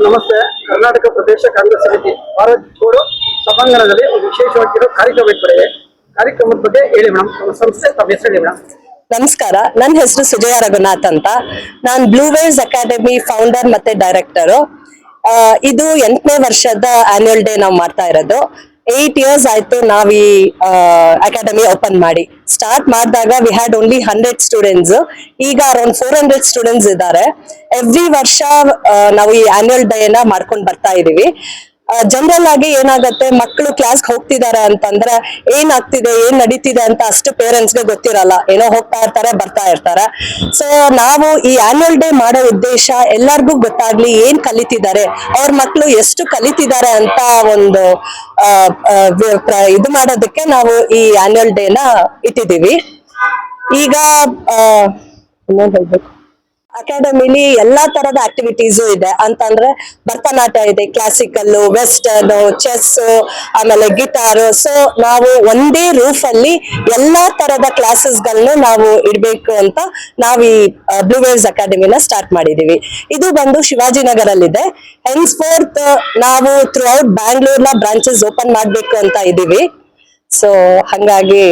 ನಮಸ್ತೆ. ಕರ್ನಾಟಕ ಪ್ರದೇಶ ಕಾಂಗ್ರೆಸ್ ಸಮಿತಿ ಭಾರತ್ ಜೋಡೋ ಸಭಾಂಗಣದಲ್ಲಿ ಒಂದು ವಿಶೇಷವಾಗಿರೋ ಕಾರ್ಯಕ್ರಮ ಇರ್ತದೆ. ಕಾರ್ಯಕ್ರಮದ ಬಗ್ಗೆ ಹೇಳಿ ಮೇಡಮ್. ನಮ್ಮ ಸಂಸ್ಥೆ ತಮ್ಮ ಹೆಸರು ಹೇಳಿ ಮೇಡಮ್. ನಮಸ್ಕಾರ, ನನ್ನ ಹೆಸರು ಸುಜಯ ರಘುನಾಥ್ ಅಂತ. ನಾನು ಬ್ಲೂ ವೇವ್ಸ್ ಅಕಾಡೆಮಿ ಫೌಂಡರ್ ಮತ್ತೆ ಡೈರೆಕ್ಟರು. ಇದು 8ನೇ ವರ್ಷದ ಆನ್ಯುವಲ್ ಡೇ ನಾವು ಮಾಡ್ತಾ ಇರೋದು. 8 years ಆಯ್ತು ನಾವ್ ಈ ಅಕಾಡೆಮಿ ಓಪನ್ ಮಾಡಿ. ಸ್ಟಾರ್ಟ್ ಮಾಡಿದಾಗ ವಿ ಹ್ಯಾಡ್ ಓನ್ಲಿ 100 ಸ್ಟೂಡೆಂಟ್ಸ್. ಈಗ ಅರೌಂಡ್ 400 ಸ್ಟೂಡೆಂಟ್ಸ್ ಇದ್ದಾರೆ. ಎವ್ರಿ ವರ್ಷ ನಾವು ಈ ಆನ್ಯುವಲ್ ಡೇ ನ ಮಾಡ್ಕೊಂಡು ಬರ್ತಾ ಇದೀವಿ. ಜನರಲ್ ಆಗಿ ಏನಾಗತ್ತೆ, ಮಕ್ಕಳು ಕ್ಲಾಸ್ ಹೋಗ್ತಿದ್ದಾರೆ ಅಂತಂದ್ರೆ ಏನಾಗ್ತಿದೆ ಏನ್ ನಡೀತಿದೆ ಅಂತ ಅಷ್ಟು ಪೇರೆಂಟ್ಸ್ಗೆ ಗೊತ್ತಿರಲ್ಲ. ಏನೋ ಹೋಗ್ತಾ ಇರ್ತಾರೆ, ಬರ್ತಾ ಇರ್ತಾರೆ. ಸೊ ನಾವು ಈ ಆನ್ಯುವಲ್ ಡೇ ಮಾಡೋ ಉದ್ದೇಶ ಎಲ್ಲರಿಗೂ ಗೊತ್ತಾಗ್ಲಿ, ಏನ್ ಕಲಿತಿದ್ದಾರೆ, ಅವ್ರ ಮಕ್ಕಳು ಎಷ್ಟು ಕಲಿತಿದ್ದಾರೆ ಅಂತ ಒಂದು ಇದು ಮಾಡೋದಕ್ಕೆ ನಾವು ಈ ಆನ್ಯುವಲ್ ಡೇ ನ ಇಟ್ಟಿದೀವಿ. ಈಗ ಇನ್ನೇನ್ ಹೇಳ್ಬೇಕು, ಅಕಾಡೆಮಿಲಿ ಎಲ್ಲಾ ತರದ ಆಕ್ಟಿವಿಟೀಸು ಇದೆ. ಅಂತಂದ್ರೆ ಭರತನಾಟ್ಯ ಇದೆ, ಕ್ಲಾಸಿಕಲ್, ವೆಸ್ಟರ್ನ್, ಚೆಸ್, ಆಮೇಲೆ ಗಿಟಾರ್. ಸೊ ನಾವು ಒಂದೇ ರೂಫ್ ಅಲ್ಲಿ ಎಲ್ಲಾ ತರದ ಕ್ಲಾಸಸ್ ಗಳನ್ನ ನಾವು ಇಡ್ಬೇಕು ಅಂತ ನಾವು ಈ ಬ್ಲೂ ವೇವ್ಸ್ ಅಕಾಡೆಮಿನ ಸ್ಟಾರ್ಟ್ ಮಾಡಿದೀವಿ. ಇದು ಬಂದು ಶಿವಾಜಿನಗರಲ್ಲಿದೆ. ಹೆನ್ಸ್ ಫೋರ್ತ್ ನಾವು ಥ್ರೂ ಔಟ್ ಬ್ಯಾಂಗ್ಳೂರ್ನ ಬ್ರಾಂಚಸ್ ಓಪನ್ ಮಾಡ್ಬೇಕು ಅಂತ ಇದೀವಿ. ಸೊ ಹಂಗಾಗಿ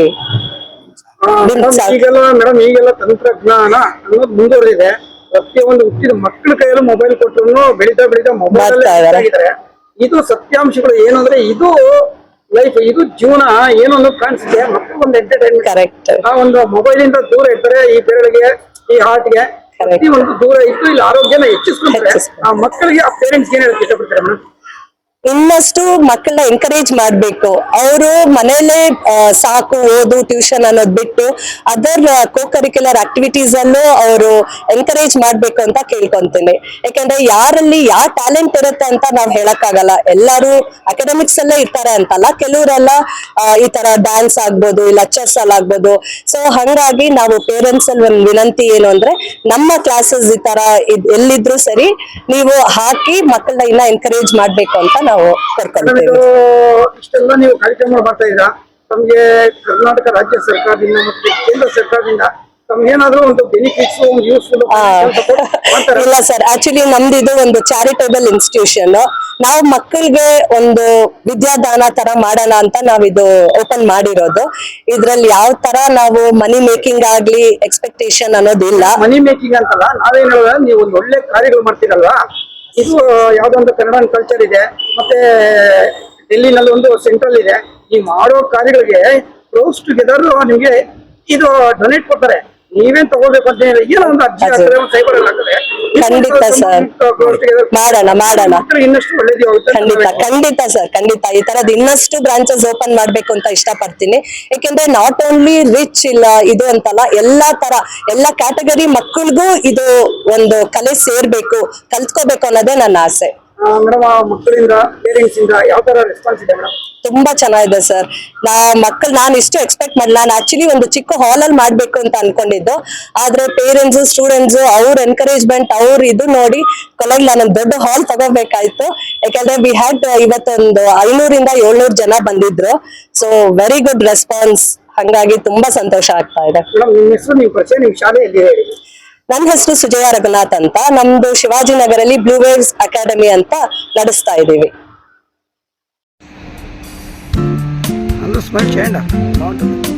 ಈಗೆಲ್ಲ ತಂತ್ರಜ್ಞಾನ ಅನ್ನೋದು ಮುಂದುವರೆದಿದೆ. ಪ್ರತಿಯೊಂದು ಹುಟ್ಟಿದ ಮಕ್ಕಳ ಕೈಯಲ್ಲೂ ಮೊಬೈಲ್ ಕೊಟ್ಟರು ಬೆಳೀತಾ ಮೊಬೈಲ್ ಆಗಿದ್ದಾರೆ. ಇದು ಸತ್ಯಾಂಶಗಳು ಏನು ಅಂದ್ರೆ, ಇದು ಲೈಫ್, ಇದು ಜೀವನ ಏನು ಅನ್ನೋದು ಕಾಣಿಸುತ್ತೆ. ಮಕ್ಕಳು ಒಂದು ಎಂಟರ್ಟೈನ್ಮೆಂಟ್. ಕರೆಕ್ಟ್. ಆ ಒಂದು ಮೊಬೈಲ್ ಇಂದ ದೂರ ಇರ್ತಾರೆ. ಈ ಬೆರಳಿಗೆ, ಈ ಹಾರ್ಟ್ಗೆ ಪ್ರತಿಯೊಂದು ದೂರ ಇಟ್ಟು ಇಲ್ಲಿ ಆರೋಗ್ಯನ ಹೆಚ್ಚಿಸ್ಕೊಂಡ್ರೆ ಆ ಮಕ್ಕಳಿಗೆ, ಆ ಪೇರೆಂಟ್ಸ್ ಏನ್ ಹೇಳಕ್ ಇಷ್ಟಪಡ್ತಾರೆ ಮೇಡಮ್? ಇನ್ನಷ್ಟು ಮಕ್ಕಳನ್ನ ಎಂಕರೇಜ್ ಮಾಡ್ಬೇಕು. ಅವರು ಮನೇಲೆ ಸಾಕು ಓದು ಟ್ಯೂಷನ್ ಅನ್ನೋದ್ ಬಿಟ್ಟು ಅದರ್ ಕೋ-ಕರಿಕ್ಯುಲರ್ ಆಕ್ಟಿವಿಟೀಸ್ ಅಲ್ಲೂ ಅವರು ಎನ್ಕರೇಜ್ ಮಾಡ್ಬೇಕು ಅಂತ ಕೇಳ್ಕೊಂತೀನಿ. ಯಾಕಂದ್ರೆ ಯಾರಲ್ಲಿ ಯಾವ ಟ್ಯಾಲೆಂಟ್ ಇರುತ್ತೆ ಅಂತ ನಾವ್ ಹೇಳಕ್ಕಾಗಲ್ಲ. ಎಲ್ಲರೂ ಅಕಾಡೆಮಿಕ್ಸ್ ಅಲ್ಲೇ ಇರ್ತಾರೆ ಅಂತಲ್ಲ, ಕೆಲವರೆಲ್ಲ ಈ ತರ ಡ್ಯಾನ್ಸ್ ಆಗ್ಬೋದು, ಇಲ್ಲ ಚೆಸ್ ಅಲ್ಲಿ ಆಗ್ಬೋದು. ಸೊ ಹಂಗಾಗಿ ನಾವು ಪೇರೆಂಟ್ಸ್ ಅಲ್ಲಿ ಒಂದು ವಿನಂತಿ ಏನು ಅಂದ್ರೆ, ನಮ್ಮ ಕ್ಲಾಸಸ್ ಈ ತರ ಎಲ್ಲಿದ್ರು ಸರಿ ನೀವು ಹಾಕಿ ಮಕ್ಕಳನ್ನ ಇನ್ನ ಎನ್ಕರೇಜ್ ಮಾಡ್ಬೇಕು ಅಂತ ನಾವು ಕರ್ಕೊಂಡ್ತೀವಿ. ಇಷ್ಟೆಲ್ಲ ನೀವು ಕಾರ್ಯಕ್ರಮ ಮಾಡ್ತಾ ಇದ್ದೀರಾ. ತಮ್ಗೆ ಕರ್ನಾಟಕ ರಾಜ್ಯ ಸರ್ಕಾರದಿಂದ ಮತ್ತೆ ಕೇಂದ್ರ ಸರ್ಕಾರದಿಂದ ತಮ್ಗೇನಾದ್ರೂ ಒಂದು ಬೆನಿಫಿಟ್ಸ್, ಒಂದು ಯೂಸ್ಫುಲ್? ಇಲ್ಲ ಸರ್, ಆಕ್ಚುಲಿ ನಮ್ದು ಇದು ಒಂದು ಚಾರಿಟೇಬಲ್ ಇನ್ಸ್ಟಿಟ್ಯೂಷನ್. ನಾವು ಮಕ್ಕಳಿಗೆ ಒಂದು ವಿದ್ಯಾದಾನ ತರ ಮಾಡೋಣ ಅಂತ ನಾವಿದು ಓಪನ್ ಮಾಡಿರೋದು. ಇದ್ರಲ್ಲಿ ಯಾವ ತರ ನಾವು ಮನಿ ಮೇಕಿಂಗ್ ಆಗ್ಲಿ ಎಕ್ಸ್ಪೆಕ್ಟೇಷನ್ ಅನ್ನೋದಿಲ್ಲ. ಮನಿ ಮೇಕಿಂಗ್ ಅಂತಲ್ಲ, ನಾವೇನ್ ಹೇಳೋದು, ನೀವು ಒಂದು ಒಳ್ಳೆ ಕಾರ್ಯಗಳು ಮಾಡ್ತೀರಲ್ವಾ. ಇದು ಯಾವ್ದೊಂದು ಕನ್ನಡ ಕಲ್ಚರ್ ಇದೆ, ಮತ್ತೆ ಡೆಲ್ಲಿನಲ್ಲಿ ಒಂದು ಸೆಂಟ್ರಲ್ ಇದೆ. ಈ ಮಾಡೋ ಕಾರ್ಯಗಳಿಗೆ ಕ್ಲೋಸ್ ಟುಗೆದರ್ ನಿಮ್ಗೆ ಇದು ಡೊನೇಟ್ ಕೊಡ್ತಾರೆ. ನೀವೇನ್ ತಗೋಬೇಕು ಅಂತ ಏನೋ ಒಂದು ಅರ್ಜಿ ಆಗ್ತದೆ, ಒಂದು ಸೈಬರ್ ಅಲ್ಲಿ ಆಗ್ತದೆ. ಖಂಡಿತ ಸರ್, ಮಾಡೋಣ. ಇನ್ನಷ್ಟು ಒಳ್ಳೇದು. ಖಂಡಿತ ಸರ್, ಖಂಡಿತ ಈ ತರದ್ ಇನ್ನಷ್ಟು ಬ್ರಾಂಚಸ್ ಓಪನ್ ಮಾಡ್ಬೇಕು ಅಂತ ಇಷ್ಟಪಡ್ತೀನಿ. ಯಾಕೆಂದ್ರೆ ನಾಟ್ ಓನ್ಲಿ ರಿಚ್ ಇಲ್ಲ ಇದು ಅಂತಲ್ಲ, ಎಲ್ಲಾ ಕ್ಯಾಟಗರಿ ಮಕ್ಕಳಿಗೂ ಇದು ಒಂದು ಕಲೆ ಸೇರ್ಬೇಕು, ಕಲ್ತ್ಕೋಬೇಕು ಅನ್ನೋದೇ ನನ್ನ ಆಸೆ. ಮೇಡಮ್, ಮಕ್ಕಳಿಂದ, ಪೇರೆಂಟ್ಸ್ ಇಂದ ಯಾವ ತರ ರೆಸ್ಪಾನ್ಸ್ ಇದೆ ಮೇಡಮ್? ತುಂಬಾ ಚೆನ್ನಾಗಿದೆ ಸರ್. ನಾನು ಇಷ್ಟು ಎಕ್ಸ್ಪೆಕ್ಟ್ ಮಾಡಿಲ್ಲ. ನಾನು ಆಕ್ಚುಲಿ ಒಂದು ಚಿಕ್ಕ ಹಾಲ್ ಅಲ್ಲಿ ಮಾಡ್ಬೇಕು ಅಂತ ಅನ್ಕೊಂಡಿದ್ದು. ಆದ್ರೆ ಪೇರೆಂಟ್ಸ್, ಸ್ಟೂಡೆಂಟ್ಸ್, ಅವ್ರ ಎನ್ಕರೇಜ್ಮೆಂಟ್, ಅವ್ರ ಇದು ನೋಡಿ ಕೊನೆಗೆ ನಾನು ದೊಡ್ಡ ಹಾಲ್ ತಗೋಬೇಕಾಯ್ತು. ಯಾಕಂದ್ರೆ ವಿ ಹ್ಯಾಡ್ ಇವತ್ತೊಂದು 500 ಇಂದ 700 ಜನ ಬಂದಿದ್ರು. So very good response. ಹಂಗಾಗಿ ತುಂಬಾ ಸಂತೋಷ ಆಗ್ತಾ ಇದೆ. ನಿಮ್ಮ ಹೆಸರು, ನಿಮ್ಮ ಪರಿಚಯ, ನಿಮ್ಮ ಶಾಲೆ ಎಲ್ಲಿ ಹೇಳಿ? ನನ್ನ ಹೆಸರು ಸುಜಯ ರಘುನಾಥ್ ಅಂತ. ನಮ್ದು ಶಿವಾಜಿನಗರಲ್ಲಿ ಬ್ಲೂ ವೇವ್ಸ್ ಅಕಾಡೆಮಿ ಅಂತ ನಡೆಸ್ತಾ ಇದ್ದೀವಿ. ಸ್ಮೈಲ್ చేయండి. బాగుంటుంది.